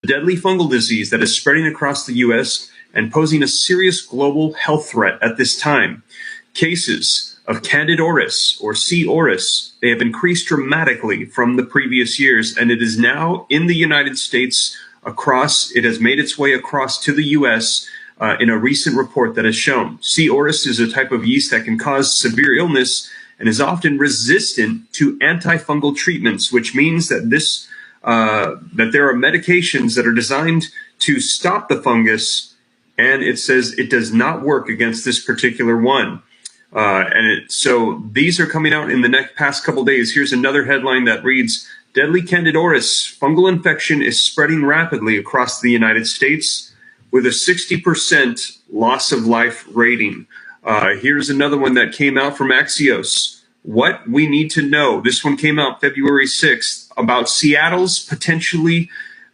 deadly fungal disease that is spreading across the U.S. and posing a serious global health threat at this time. Cases of Candida auris or C. auris, they have increased dramatically from the previous years, and it is now in the United States it has made its way across to the U.S. In a recent report that has shown. C. auris is a type of yeast that can cause severe illness and is often resistant to antifungal treatments, which means that that there are medications that are designed to stop the fungus, and it says it does not work against this particular one. So these are coming out in the past couple days. Here's another headline that reads, Deadly Candida auris fungal infection is spreading rapidly across the United States with a 60% loss of life rating. Here's another one that came out from Axios. What we need to know. This one came out February 6th about Seattle's potentially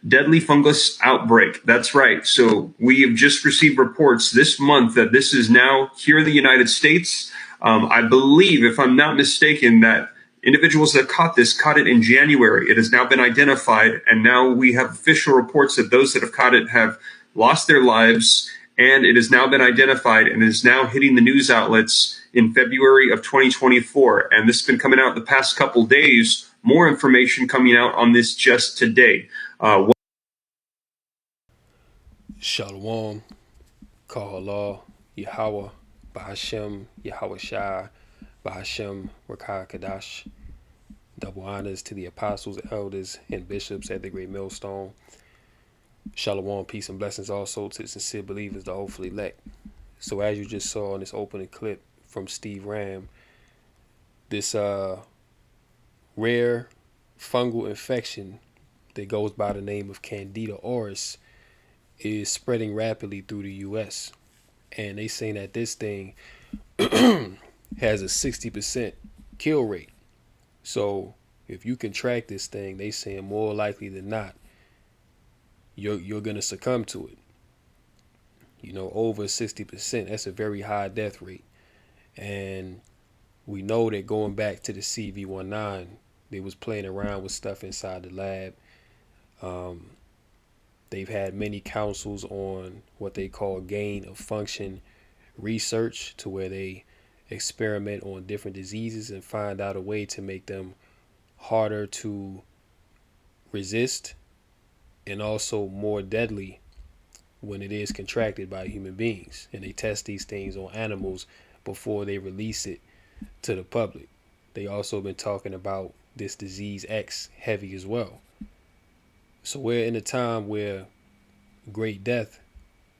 deadly fungus outbreak. That's right. So we have just received reports this month that this is now here in the United States. I believe, if I'm not mistaken, that individuals that caught it in January. It has now been identified, and now we have official reports that those that have caught it have lost their lives, and it has now been identified and is now hitting the news outlets in February of 2024. And this has been coming out the past couple days. More information coming out on this just today. Shalom, Kahala, Yahweh, Bahashem, Yahweh Shai, Bahashem, Rakah Kadash. Double honors to the apostles, elders, and bishops at the Great Millstone. Shalom, peace and blessings also to the sincere believers, the hopefully elect. So as you just saw in this opening clip from Steve Ram, this rare fungal infection that goes by the name of Candida auris is spreading rapidly through the U.S. And they saying that this thing has a 60% kill rate. So if you contract this thing, they saying more likely than not, you're gonna succumb to it. You know, over 60%. That's a very high death rate. And we know that going back to the CV19, they was playing around with stuff inside the lab. They've had many councils on what they call gain of function research, to where they experiment on different diseases and find out a way to make them harder to resist and also more deadly when it is contracted by human beings. And they test these things on animals before they release it to the public. They also been talking about this disease X heavy as well. So we're in a time where great death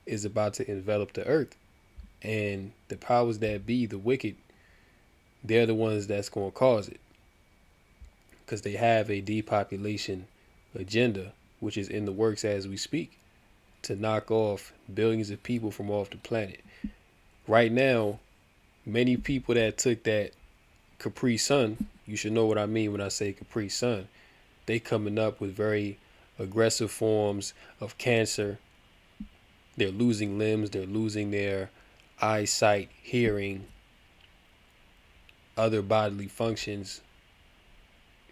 is about to envelop the earth, and the powers that be, the wicked, they're the ones that's going to cause it, because they have a depopulation agenda, which is in the works as we speak, to knock off billions of people from off the planet. Right now, many people that took that Capri Sun, you should know what I mean when I say Capri Sun, they coming up with very aggressive forms of cancer. They're losing limbs, they're losing their eyesight, hearing, other bodily functions.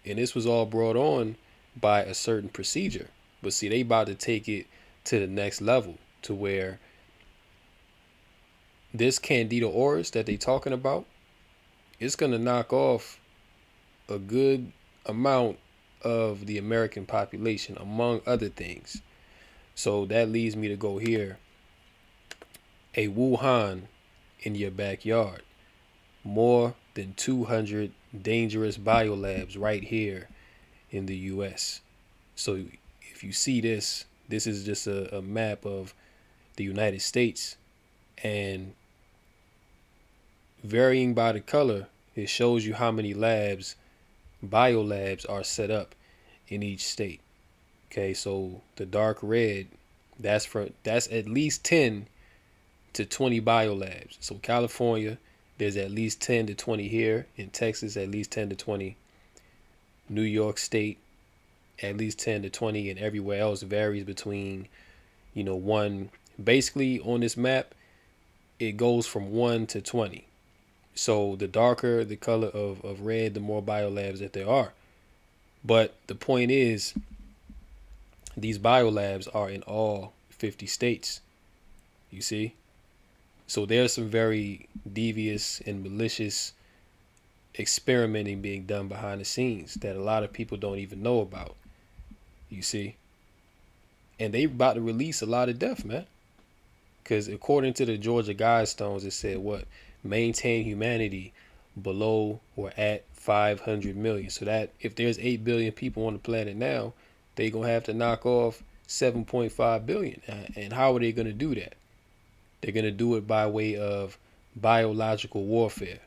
And this was all brought on by a certain procedure. But see, they about to take it to the next level, to where this Candida auris that they talking about, it's going to knock off a good amount of the American population, among other things. So that leads me to go here. A Wuhan in your backyard. More than 200 dangerous biolabs right here in the U.S. So if you see this, this is just a map of the United States, and varying by the color, it shows you how many labs, biolabs, are set up in each state. Okay, so the dark red, that's at least 10 to 20 biolabs. So California, there's at least 10 to 20 here. In Texas, at least 10 to 20. New York State, at least 10 to 20, and everywhere else varies between, one. Basically, on this map, it goes from 1 to 20. So the darker the color of red, the more biolabs that there are. But the point is, These biolabs are in all 50 states. You see? So there's some very devious and malicious experimenting being done behind the scenes that a lot of people don't even know about. You see? And they about to release a lot of death, man. Because according to the Georgia Guidestones, it said what? Maintain humanity below or at 500 million. So that if there's 8 billion people on the planet now, they're going to have to knock off 7.5 billion. And how are they going to do that? They're going to do it by way of biological warfare.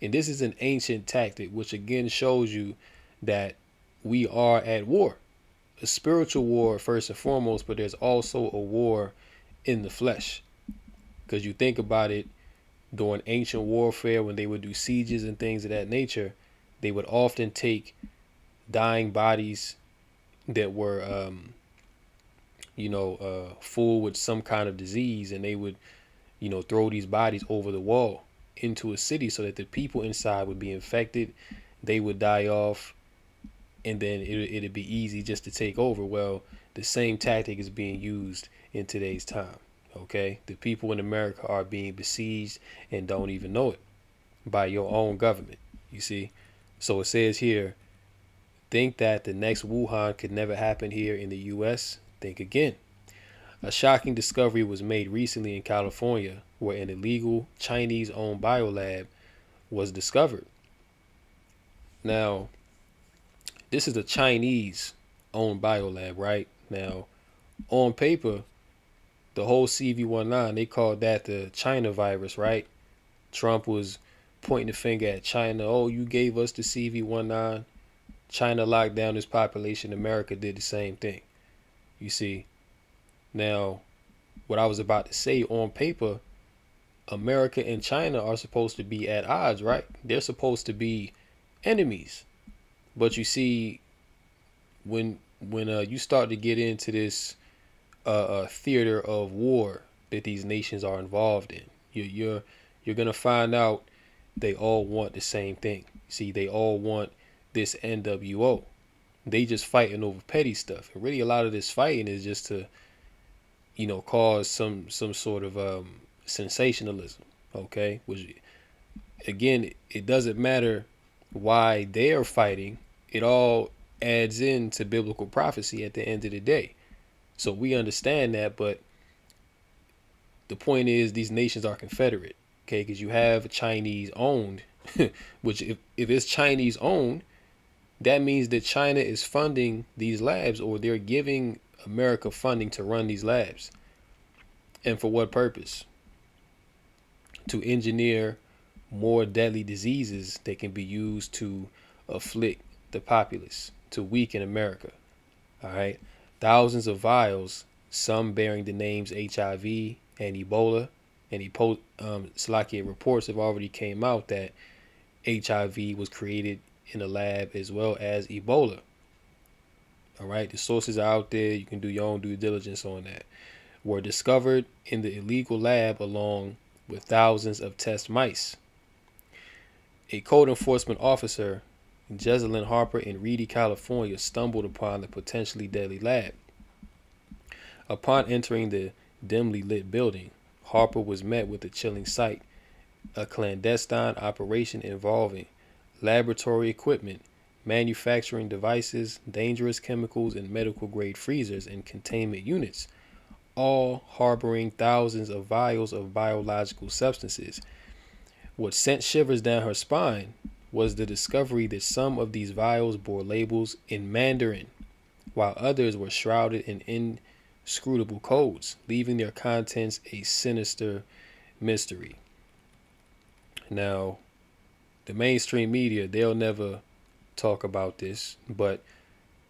And this is an ancient tactic, which again shows you that we are at war. A spiritual war, first and foremost, but there's also a war in the flesh. Because you think about it, during ancient warfare, when they would do sieges and things of that nature, they would often take dying bodies that were, full with some kind of disease, and they would, throw these bodies over the wall into a city so that the people inside would be infected, they would die off, and then it'd be easy just to take over. Well, the same tactic is being used in today's time. Okay, the people in America are being besieged and don't even know it by your own government. You see, so it says here, think that the next Wuhan could never happen here in the U.S. Think again. A shocking discovery was made recently in California where an illegal Chinese-owned biolab was discovered. Now, this is a Chinese-owned biolab, right? Now, on paper, the whole CV-19, they called that the China virus, right? Trump was pointing the finger at China. Oh, you gave us the CV-19. China locked down its population. America did the same thing. You see, now, what I was about to say, on paper, America and China are supposed to be at odds, right? They're supposed to be enemies. But you see, when you start to get into this theater of war that these nations are involved in, you're gonna find out they all want the same thing. See, they all want this NWO. They just fighting over petty stuff, and really a lot of this fighting is just to cause some sort of sensationalism. Okay, which again, it doesn't matter why they're fighting. It all adds into biblical prophecy at the end of the day. So we understand that, but the point is these nations are confederate, okay? Because you have Chinese owned, which if it's Chinese owned, that means that China is funding these labs, or they're giving America funding to run these labs. And for what purpose? To engineer more deadly diseases that can be used to afflict the populace, to weaken America. All right. Thousands of vials, some bearing the names HIV and Ebola. And Slovakia reports have already came out that HIV was created in a lab as well as Ebola. All right. The sources are out there. You can do your own due diligence on that. Were discovered in the illegal lab along with thousands of test mice. A code enforcement officer, Jesselyn Harper in Reedy, California, stumbled upon the potentially deadly lab. Upon entering the dimly lit building, Harper was met with a chilling sight: a clandestine operation involving laboratory equipment, manufacturing devices, dangerous chemicals, and medical grade freezers and containment units, all harboring thousands of vials of biological substances. What sent shivers down her spine was the discovery that some of these vials bore labels in Mandarin, while others were shrouded in inscrutable codes, leaving their contents a sinister mystery. Now, the mainstream media, they'll never talk about this, but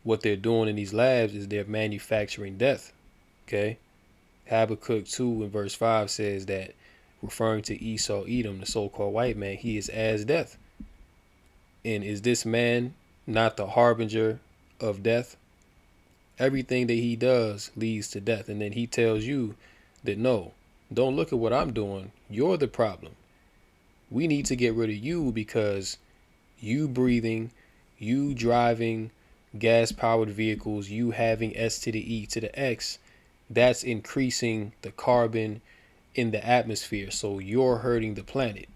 what they're doing in these labs is they're manufacturing death. Okay? Habakkuk 2 and verse 5 says that, referring to Esau, Edom, the so-called white man, he is as death. And is this man not the harbinger of death? Everything that he does leads to death. And then he tells you that, no, don't look at what I'm doing. You're the problem. We need to get rid of you because you breathing, you driving, gas powered vehicles, you having S to the E to the X, that's increasing the carbon in the atmosphere. So you're hurting the planet.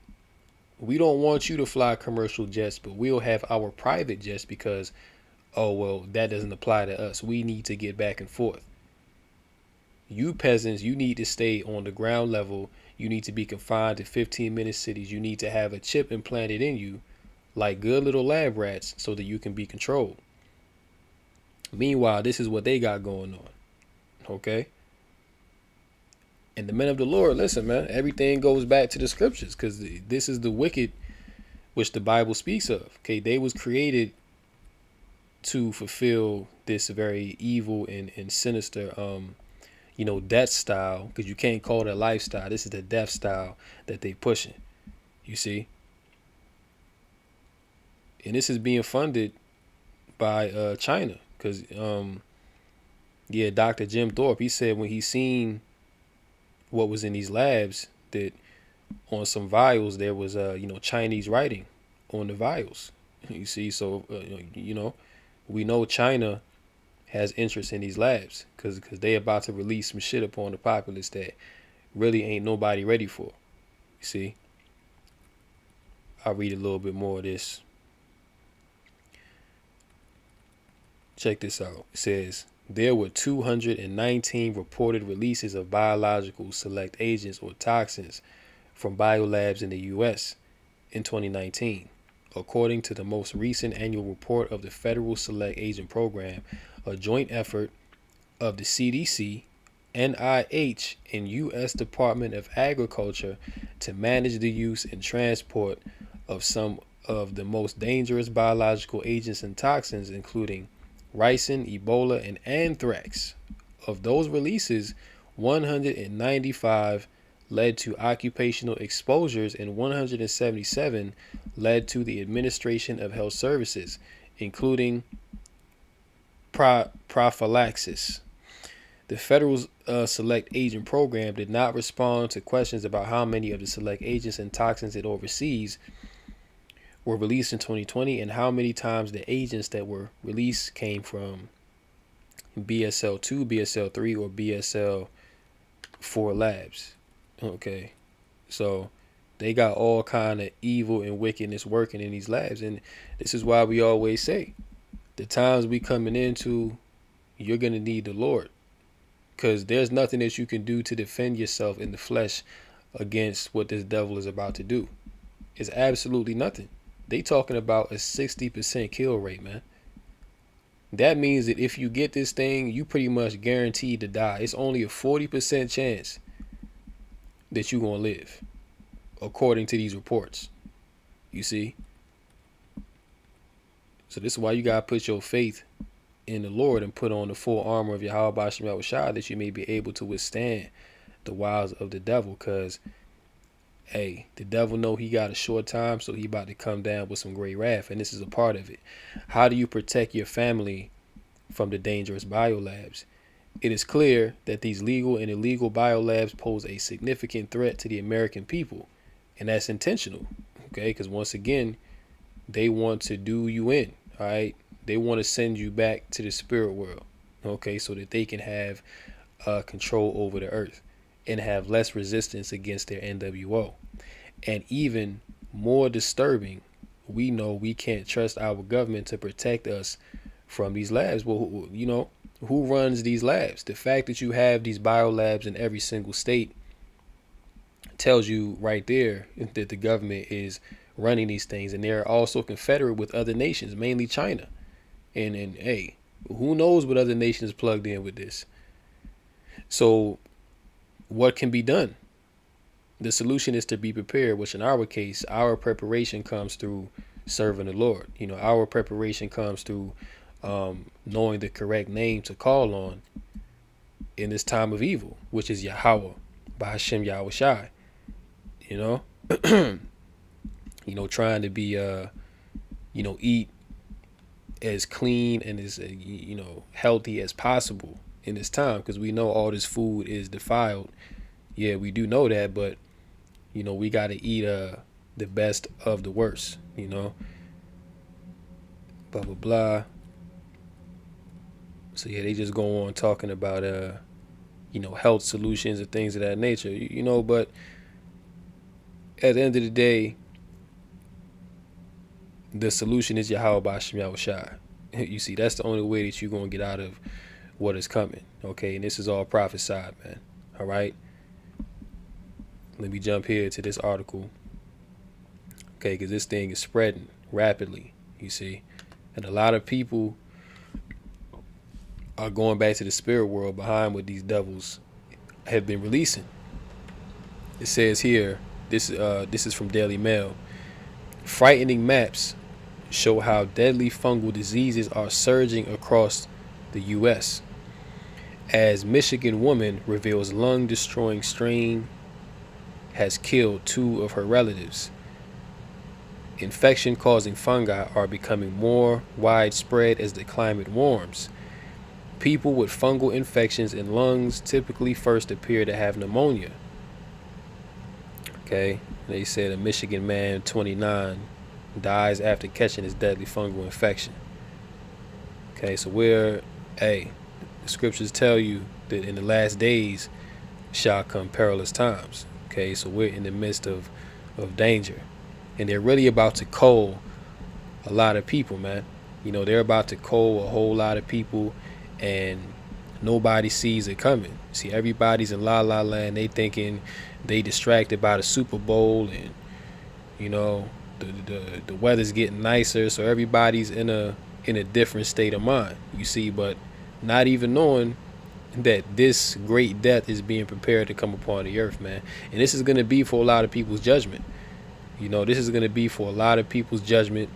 We don't want you to fly commercial jets, but we'll have our private jets because, oh, well, that doesn't apply to us. We need to get back and forth. You peasants, you need to stay on the ground level. You need to be confined to 15-minute cities. You need to have a chip implanted in you like good little lab rats so that you can be controlled. Meanwhile, this is what they got going on. Okay? And the men of the Lord, listen, man, everything goes back to the scriptures because this is the wicked which the Bible speaks of. Okay, they was created to fulfill this very evil and sinister death style, because you can't call it a lifestyle. This is the death style that they pushing. You see? And this is being funded by China. Because Dr. Jim Thorpe, he said when he seen what was in these labs that on some vials there was Chinese writing on the vials. You see, so we know China has interest in these labs because they about to release some shit upon the populace that really ain't nobody ready for. You see, I'll read a little bit more of this. Check this out. It says there were 219 reported releases of biological select agents or toxins from biolabs in the U.S. in 2019, according to the most recent annual report of the Federal Select Agent Program, a joint effort of the CDC, NIH, and U.S. Department of Agriculture to manage the use and transport of some of the most dangerous biological agents and toxins, including ricin, Ebola, and anthrax. Of those releases, 195 led to occupational exposures and 177 led to the administration of health services, including prophylaxis. The federal select agent program did not respond to questions about how many of the select agents and toxins it oversees were released in 2020 and how many times the agents that were released came from BSL-2, BSL-3, or BSL-4 labs. Okay, so they got all kind of evil and wickedness working in these labs, and this is why we always say the times we coming into, you're gonna need the Lord, because there's nothing that you can do to defend yourself in the flesh against what this devil is about to do. It's absolutely nothing. They talking about a 60% kill rate, man. That means that if you get this thing, you pretty much guaranteed to die. It's only a 40% chance that you're going to live, according to these reports. You see? So this is why you got to put your faith in the Lord and put on the full armor of Yahweh Shem Yahushua, that you may be able to withstand the wiles of the devil. Because, hey, the devil know he got a short time, so he about to come down with some great wrath, and this is a part of it. How do you protect your family from the dangerous biolabs? It is clear that these legal and illegal biolabs pose a significant threat to the American people, and that's intentional, okay? Because once again, they want to do you in, all right? They want to send you back to the spirit world, okay, so that they can have control over the earth and have less resistance against their NWO. And even more disturbing, we know we can't trust our government to protect us from these labs. Well, who runs these labs? The fact that you have these biolabs in every single state tells you right there that the government is running these things, and they're also confederate with other nations, mainly China. And hey, who knows what other nations plugged in with this? So what can be done? The solution is to be prepared, which in our case, our preparation comes through serving the Lord. Our preparation comes through knowing the correct name to call on in this time of evil, which is Yahweh by Hashem Yahushai. Trying to be eat as clean and as healthy as possible in this time, because we know all this food is defiled. Yeah, we do know that, but we got to eat the best of the worst. Blah blah blah. So yeah, they just go on talking about health solutions and things of that nature. But at the end of the day, the solution is Yahweh Bashem Yahushai. You see, that's the only way that you're gonna get out of what is coming. Okay, and this is all prophesied, man. All right. Let me jump here to this article. Okay, because this thing is spreading rapidly. You see, and a lot of people are going back to the spirit world behind what these devils have been releasing. It says here, this is from Daily Mail. Frightening maps show how deadly fungal diseases are surging across the U.S. as Michigan woman reveals lung-destroying strain has killed 2 of her relatives. Infection-causing fungi are becoming more widespread as the climate warms. People with fungal infections in lungs typically first appear to have pneumonia. Okay, they said a Michigan man, 29, dies after catching his deadly fungal infection. Okay, so the scriptures tell you that in the last days shall come perilous times. Okay, so we're in the midst of danger. And they're really about to cull a lot of people, man. They're about to cull a whole lot of people, and nobody sees it coming. See, everybody's in la la land. They thinking they distracted by the Super Bowl, and the weather's getting nicer, so everybody's in a different state of mind. You see, but not even knowing that this great death is being prepared to come upon the earth, man. And this is going to be for a lot of people's judgment. This is going to be for a lot of people's judgment,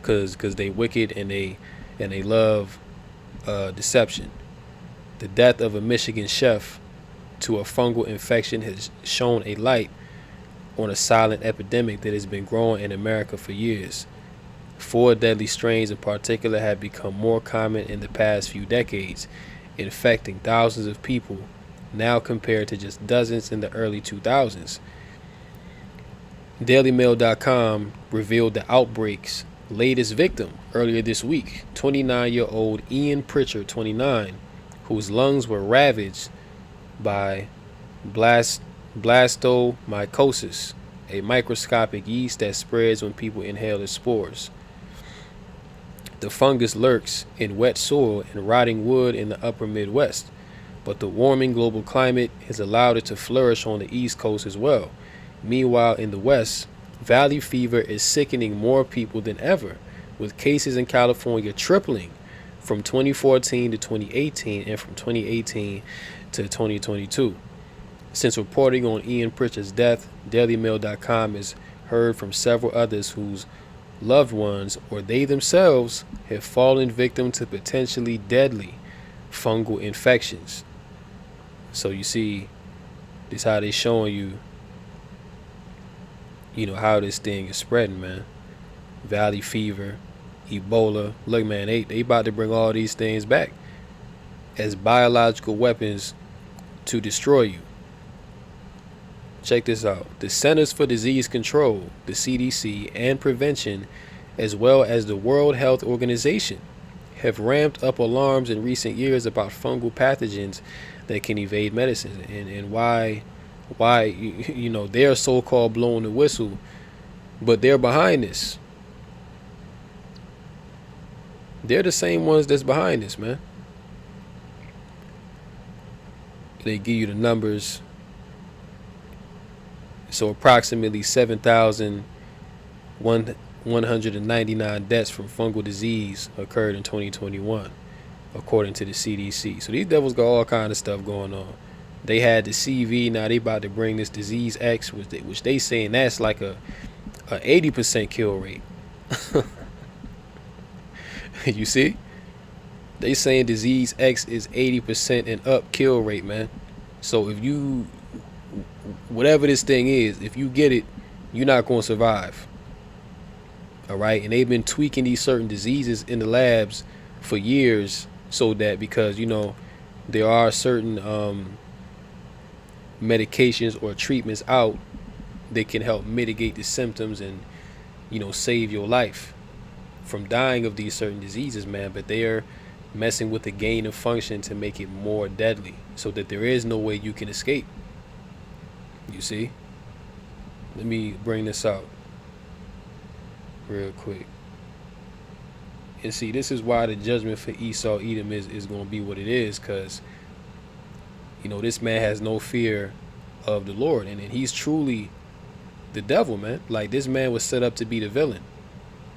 because they wicked and they love deception. The death of a Michigan chef to a fungal infection has shone a light on a silent epidemic that has been growing in America for years. 4 deadly strains in particular have become more common in the past few decades, infecting thousands of people now compared to just dozens in the early 2000s. DailyMail.com revealed the outbreak's latest victim earlier this week, 29-year-old Ian Pritchard, 29, whose lungs were ravaged by blastomycosis, a microscopic yeast that spreads when people inhale its spores. The fungus lurks in wet soil and rotting wood in the upper Midwest, but the warming global climate has allowed it to flourish on the East Coast as well. Meanwhile, in the West, valley fever is sickening more people than ever, with cases in California tripling from 2014 to 2018 and from 2018 to 2022. Since reporting on Ian Pritchard's death, DailyMail.com has heard from several others whose loved ones or they themselves have fallen victim to potentially deadly fungal infections. So you see, this is how they showing you, how this thing is spreading, man. Valley fever, Ebola. Look, man, they about to bring all these things back as biological weapons to destroy you. Check this out. The Centers for Disease Control, the CDC, and Prevention, as well as the World Health Organization, have ramped up alarms in recent years about fungal pathogens that can evade medicine, and why they're so-called blowing the whistle, but they're behind this. They're the same ones that's behind this, man. They give you the numbers. So approximately 7,199 deaths from fungal disease occurred in 2021, according to the CDC. So these devils got all kind of stuff going on. They had the CV, now they about to bring this disease X, which they saying that's like a 80% kill rate. You see? They saying disease X is 80% and up kill rate, man. So if you, whatever this thing is, if you get it, you're not going to survive. All right? And they've been tweaking these certain diseases in the labs for years, so that because, there are certain medications or treatments out that can help mitigate the symptoms and, save your life from dying of these certain diseases, man. But they're messing with the gain of function to make it more deadly, so that there is no way you can escape. You see? Let me bring this out real quick. And see, this is why the judgment for Esau Edom is going to be what it is, because, this man has no fear of the Lord. And he's truly the devil, man. Like, this man was set up to be the villain.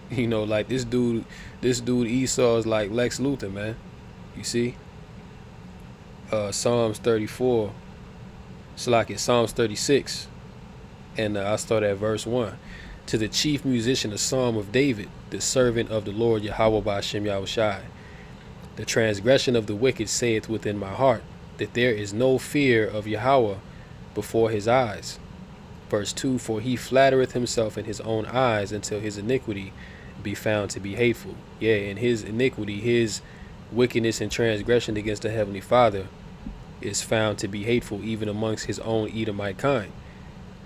Like this dude Esau is like Lex Luthor, man. You see? Psalms 34. It's like it's Psalms 36. And I start at verse 1. To the chief musician, a psalm of David, the servant of the Lord Yahweh Ba'ashem Yahushai. The transgression of the wicked saith within my heart, that there is no fear of Yahweh before his eyes. Verse 2, for he flattereth himself in his own eyes until his iniquity be found to be hateful. Yeah, and his iniquity, his wickedness and transgression against the Heavenly Father is found to be hateful even amongst his own Edomite kind.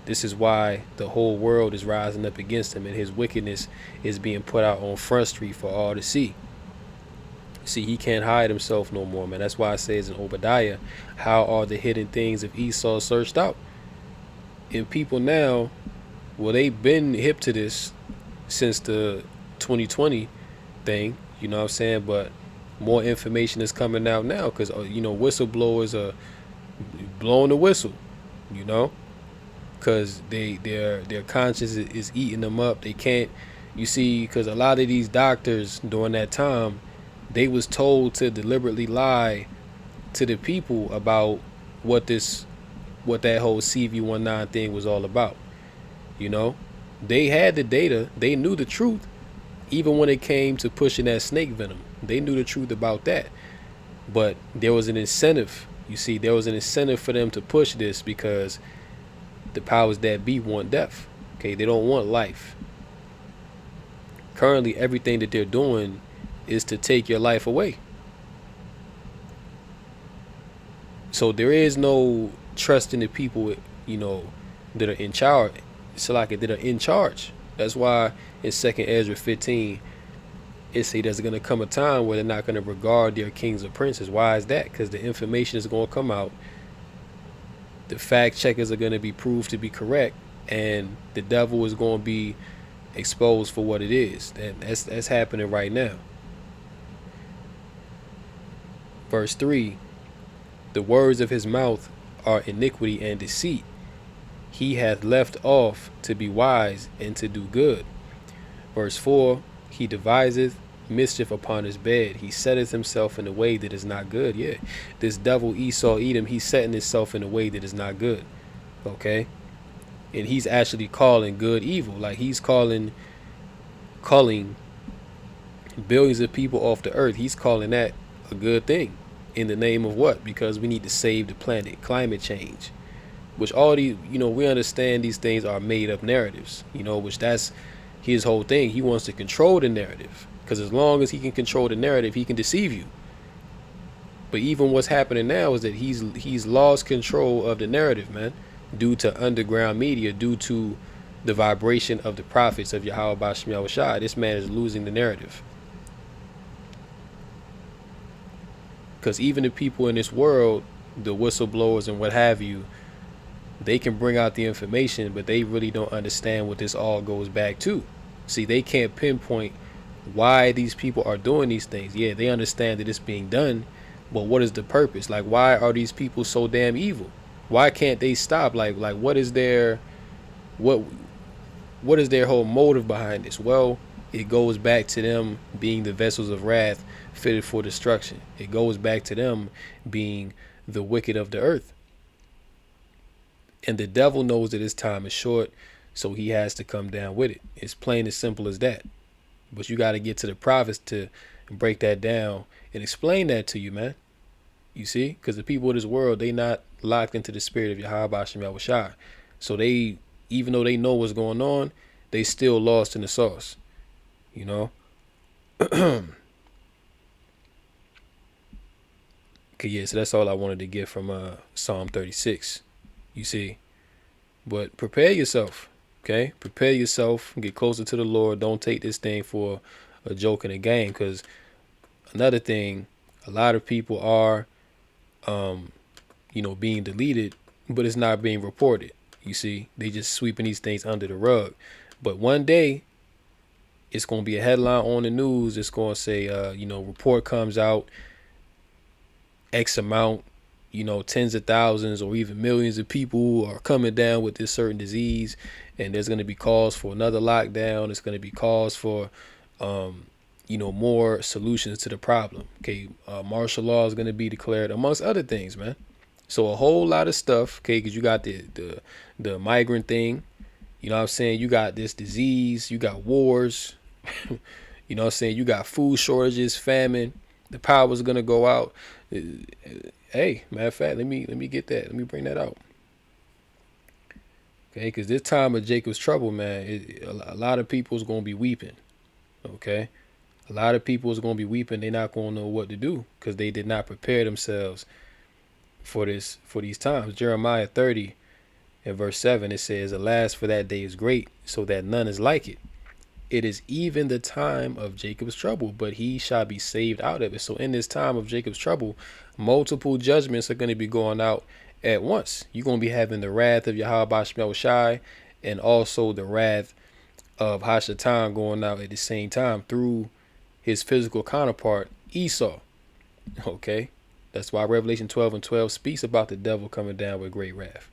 This is why the whole world is rising up against him, and his wickedness is being put out on Front Street for all to see. See, he can't hide himself no more, man. That's why it says in Obadiah, how are the hidden things of Esau searched out? And people now, well, they've been hip to this since the 2020 thing, you know what I'm saying? But more information is coming out now because, whistleblowers are blowing the whistle, because their conscience is eating them up. They can't, you see, because a lot of these doctors during that time, they was told to deliberately lie to the people about what that whole CV19 thing was all about. They had the data, they knew the truth. Even when it came to pushing that snake venom, they knew the truth about that. But there was an incentive. You see, there was an incentive for them to push this because the powers that be want death. Okay, they don't want life. Currently, everything that they're doing is to take your life away. So there is no trust in the people, that are in charge. It's like that are in charge. That's why in 2nd Ezra 15, it say there's going to come a time where they're not going to regard their kings or princes. Why is that? Because the information is going to come out. The fact checkers are going to be proved to be correct, and the devil is going to be exposed for what it is. That's happening right now. Verse 3, the words of his mouth are iniquity and deceit. He hath left off to be wise and to do good. Verse 4, he deviseth mischief upon his bed. He setteth himself in a way that is not good. Yeah, this devil Esau Edom, he's setting himself in a way that is not good. Okay? And he's actually calling good evil. Like he's calling billions of people off the earth. He's calling that a good thing. In the name of what? Because we need to save the planet. Climate change. Which all these, we understand these things are made up narratives, which that's his whole thing. He wants to control the narrative, because as long as he can control the narrative, he can deceive you. But even what's happening now is that he's lost control of the narrative, man, due to underground media, due to the vibration of the prophets of Yahweh Ba'ashem Yahushai. This man is losing the narrative. Because even the people in this world, the whistleblowers and what have you, they can bring out the information, but they really don't understand what this all goes back to. See, they can't pinpoint why these people are doing these things. Yeah, they understand that it's being done, but what is the purpose? Like, why are these people so damn evil? Why can't they stop? Like what is their whole motive behind this? Well, it goes back to them being the vessels of wrath fitted for destruction. It goes back to them being the wicked of the earth. And the devil knows that his time is short, so he has to come down with it. It's plain as simple as that. But you got to get to the prophets to break that down and explain that to you, man. You see? Because the people of this world, they not locked into the spirit of Yahweh Ba'ashem Yahushai. So they, even though they know what's going on, they still lost in the sauce. Okay, yeah, so that's all I wanted to get from Psalm 36. You see? But prepare yourself, okay? Prepare yourself, get closer to the Lord. Don't take this thing for a joke and a game, because another thing, A lot of people are, being deleted, but it's not being reported. You see, they just sweeping these things under the rug. But one day, it's going to be a headline on the news. It's going to say, report comes out, X amount, tens of thousands or even millions of people are coming down with this certain disease, and there's going to be calls for another lockdown. It's going to be calls for, more solutions to the problem. Okay, martial law is going to be declared, amongst other things, man. So a whole lot of stuff. Okay, because you got the migrant thing. You know what I'm saying? You got this disease. You got wars. You know what I'm saying? You got food shortages, famine. The power's gonna go out. Hey, matter of fact, let me get that. Let me bring that out. Okay, because this time of Jacob's trouble, man, a lot of people's gonna be weeping. Okay, a lot of people is gonna be weeping. They're not gonna know what to do because they did not prepare themselves for these times. Jeremiah 30 and verse 7, it says, "Alas, for that day is great, so that none is like it. It is even the time of Jacob's trouble, but he shall be saved out of it." So in this time of Jacob's trouble, multiple judgments are going to be going out at once. You're going to be having the wrath of Yahweh Shemel Shai and also the wrath of Hashatan going out at the same time through his physical counterpart, Esau. Okay? That's why Revelation 12 and 12 speaks about the devil coming down with great wrath.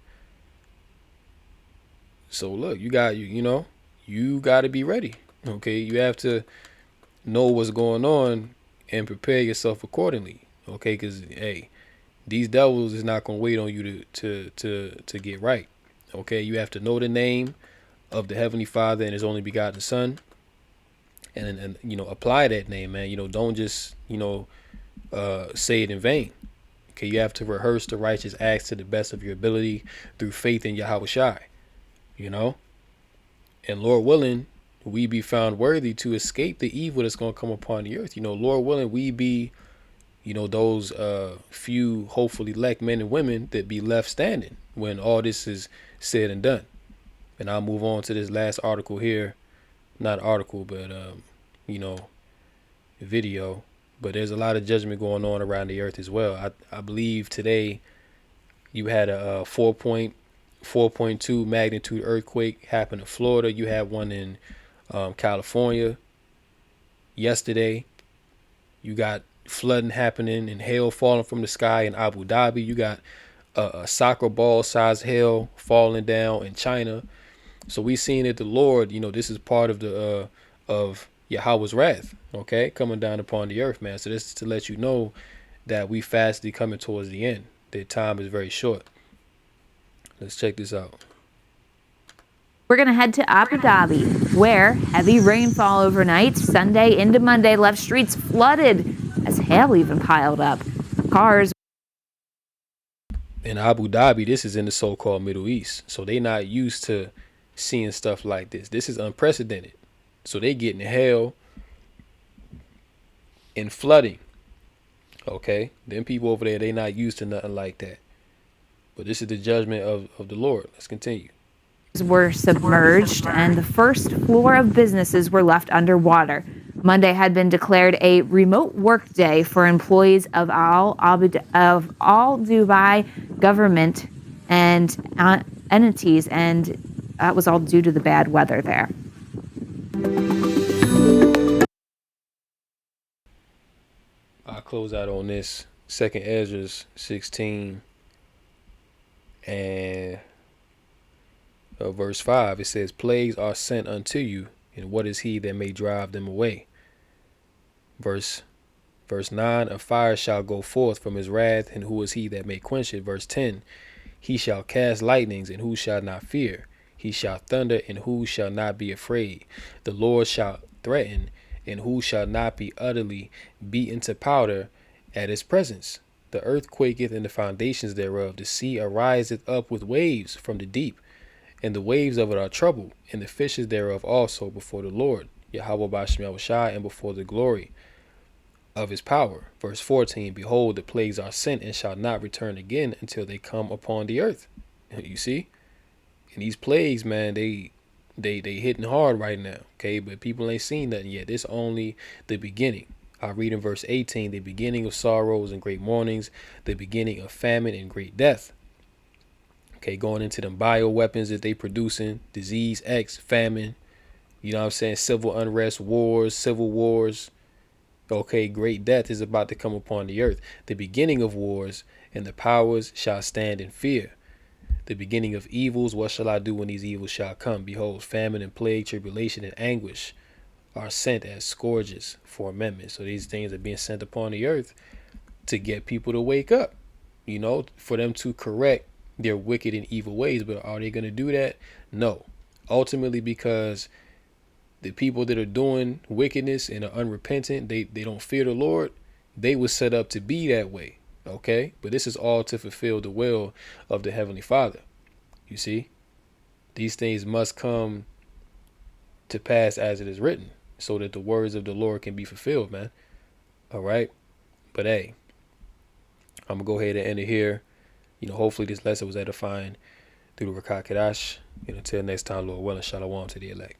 So look, you got to be ready. Okay, you have to know what's going on and prepare yourself accordingly. Okay, because hey, these devils is not gonna wait on you to get right. Okay, you have to know the name of the Heavenly Father and His only begotten Son, and apply that name, man. Don't just say it in vain. Okay, you have to rehearse the righteous acts to the best of your ability through faith in Yahweh Shai. And Lord willing, we be found worthy to escape the evil that's going to come upon the earth. Lord willing, we be, those few hopefully elect men and women that be left standing when all this is said and done. And I'll move on to this last article here. Not article, but, video. But there's a lot of judgment going on around the earth as well. I believe today you had a 4.2 magnitude earthquake happen in Florida. You had one in California yesterday. You got flooding happening and hail falling from the sky in Abu Dhabi. You got a soccer ball sized hail falling down in China. So we seen that the Lord, this is part of the of Yahweh's wrath, okay, coming down upon the earth, man. So this is to let you know that we fastly coming towards the end. The time is very short. Let's check this out. We're going to head to Abu Dhabi, where heavy rainfall overnight, Sunday into Monday, left streets flooded as hail even piled up. Cars. In Abu Dhabi, this is in the so-called Middle East, so they not used to seeing stuff like this. This is unprecedented. So they getting hail and flooding. Okay, them people over there, they not used to nothing like that. But this is the judgment of the Lord. Let's continue. Were submerged and the first floor of businesses were left underwater. Monday had been declared a remote work day for employees of all Dubai government and entities, and that was all due to the bad weather there. I'll close out on this. 2nd Ezra 16 and verse 5. It says, "Plagues are sent unto you, and what is he that may drive them away?" Verse 9, "A fire shall go forth from his wrath, and who is he that may quench it?" Verse 10, "He shall cast lightnings, and who shall not fear? He shall thunder, and who shall not be afraid? The Lord shall threaten, and who shall not be utterly beaten to powder at his presence? The earth quaketh, and the foundations thereof. The sea ariseth up with waves from the deep, and the waves of it are troubled, and the fishes thereof also before the Lord, Yahweh Bashmel Shai, and before the glory of his power." Verse 14, "Behold, the plagues are sent, and shall not return again until they come upon the earth." You see? And these plagues, man, they hitting hard right now, okay? But people ain't seen nothing yet. This only the beginning I read in verse 18, the beginning of sorrows and great mournings, the beginning of famine and great death. Okay, going into them bioweapons that they producing, disease, X, famine, you know what I'm saying, civil unrest, wars, civil wars. Okay, great death is about to come upon the earth. The beginning of wars, and the powers shall stand in fear. The beginning of evils, what shall I do when these evils shall come? Behold, famine and plague, tribulation and anguish are sent as scourges for amendment. So these things are being sent upon the earth to get people to wake up, you know, for them to correct their wicked and evil ways. But are they going to do that? No. Ultimately, because the people that are doing wickedness and are unrepentant, they don't fear the Lord, they were set up to be that way. Okay? But this is all to fulfill the will of the Heavenly Father. You see? These things must come to pass as it is written, so that the words of the Lord can be fulfilled, man. All right? But hey, I'm going to go ahead and end it here. You know, hopefully this lesson was edifying through the Rakah Kadash. And until next time, Lord willing, shalom to the elect.